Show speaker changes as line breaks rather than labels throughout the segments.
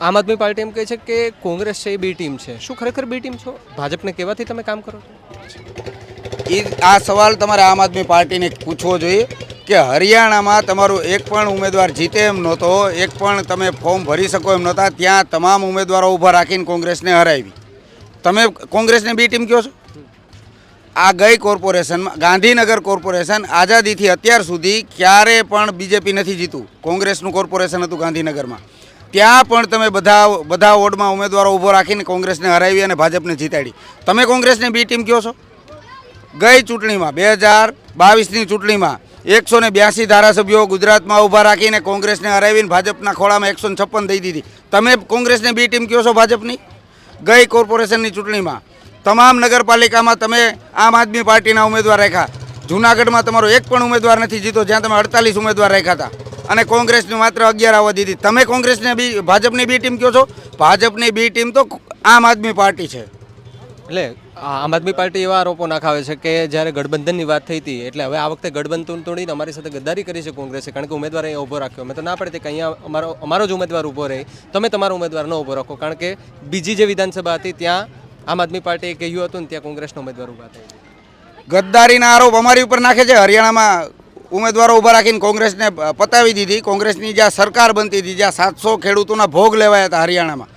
આમ આદમી પાર્ટી એમ કહે છે કે કોંગ્રેસ છે એ બી ટીમ છે. શું ખરેખર બી ટીમ છો? ભાજપને કહેવાથી તમે કામ કરો છો?
આ સવાલ તમારે આમ આદમી પાર્ટીને પૂછવો જોઈએ કે હરિયાણામાં તમારું એક પણ ઉમેદવાર જીતે એમ નહોતો, એક પણ તમે ફોર્મ ભરી શકો એમ નહોતા, ત્યાં તમામ ઉમેદવારો ઊભા રાખીને કોંગ્રેસને હરાવી. તમે કોંગ્રેસને બી ટીમ કહો છો? આ ગઈ કોર્પોરેશનમાં ગાંધીનગર કોર્પોરેશન આઝાદીથી અત્યાર સુધી ક્યારે પણ બીજેપી નથી જીતું. કોંગ્રેસનું કોર્પોરેશન હતું ગાંધીનગરમાં. ત્યાં પણ તમે બધા વોર્ડમાં ઉમેદવારો ઊભો રાખીને કોંગ્રેસને હરાવી અને ભાજપને જીતાડી. તમે કોંગ્રેસને બી ટીમ કહો છો? ગઈ ચૂંટણીમાં 2022ની ચૂંટણીમાં 182 ધારાસભ્યો ગુજરાતમાં ઊભા રાખીને કોંગ્રેસને હરાવીને ભાજપના ખોળામાં 156 દઈ દીધી. તમે કોંગ્રેસને બી ટીમ કહો છો ભાજપની? ગઈ કોર્પોરેશનની ચૂંટણીમાં તમામ નગરપાલિકામાં તમે આમ આદમી પાર્ટીના ઉમેદવાર રાખ્યા. જૂનાગઢમાં તમારો એક પણ ઉમેદવાર નથી જીતો, જ્યાં તમે 48 ઉમેદવાર રાખ્યા હતા અને કોંગ્રેસની માત્ર 11 આવવા દીધી. તમે કોંગ્રેસને ભાજપની બી ટીમ કહો છો? ભાજપની બી ટીમ તો આમ આદમી પાર્ટી છે.
એટલે આમ આદમી પાર્ટી એવા આરોપો નાખાવે છે કે જ્યારે ગઠબંધનની વાત થઈ હતી એટલે હવે આ વખતે ગઠબંધન તોડીને અમારી સાથે ગદ્દારી કરી છે કોંગ્રેસે, કારણ કે ઉમેદવાર અહીંયા ઊભો રાખ્યો. મેં તો ના પડે કે અહીંયા અમારો જ ઉમેદવાર ઊભો રહે, તમે તમારો ઉમેદવાર ન ઊભો રાખો, કારણ કે બીજી જે વિધાનસભા હતી ત્યાં આમ આદમી પાર્ટીએ કહ્યું હતું ને ત્યાં કોંગ્રેસનો ઉમેદવાર ઊભા થયા.
ગદ્દારીના આરોપ અમારી ઉપર નાખે છે. હરિયાણામાં ઉમેદવારો ઊભા રાખીને કોંગ્રેસને પતાવી દીધી. કોંગ્રેસની જ્યાં સરકાર બનતી હતી, જ્યાં 700 ખેડૂતોના ભોગ લેવાયા હતા હરિયાણામાં,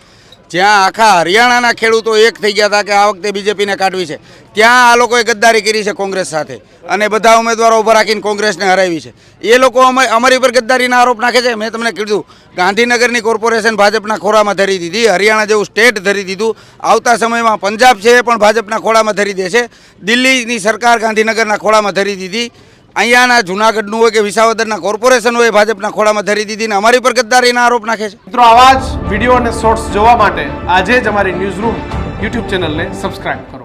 જ્યાં આખા હરિયાણાના ખેડૂતો એક થઈ ગયા હતા કે આ વખતે બીજેપીને કાઢવી છે, ત્યાં આ લોકોએ ગદ્દારી કરી છે કોંગ્રેસ સાથે અને બધા ઉમેદવારો ઊભા રાખીને કોંગ્રેસને હરાવી છે. એ લોકો અમારી ઉપર ગદ્દારીના આરોપ નાખે છે. મેં તમને કીધું ગાંધીનગરની કોર્પોરેશન ભાજપના ખોળામાં ધરી દીધી, હરિયાણા જેવું સ્ટેટ ધરી દીધું, આવતા સમયમાં પંજાબ છે એ પણ ભાજપના ખોળામાં ધરી દેશે, દિલ્હીની સરકાર ગાંધીનગરના ખોળામાં ધરી દીધી, અહીંયાના જૂનાગઢનું હોય કે વિસાવદરના કોર્પોરેશન હોય ભાજપના ખોળામાં ધરી દીધી ને અમારી પર ગદ્દારીના આરોપ નાખે છે.
મિત્રો, આવા જ વિડીયો અને શોર્ટ્સ જોવા માટે આજે જ અમારી ન્યૂઝ રૂમ યુટ્યુબ ચેનલને સબસ્ક્રાઇબ કરો.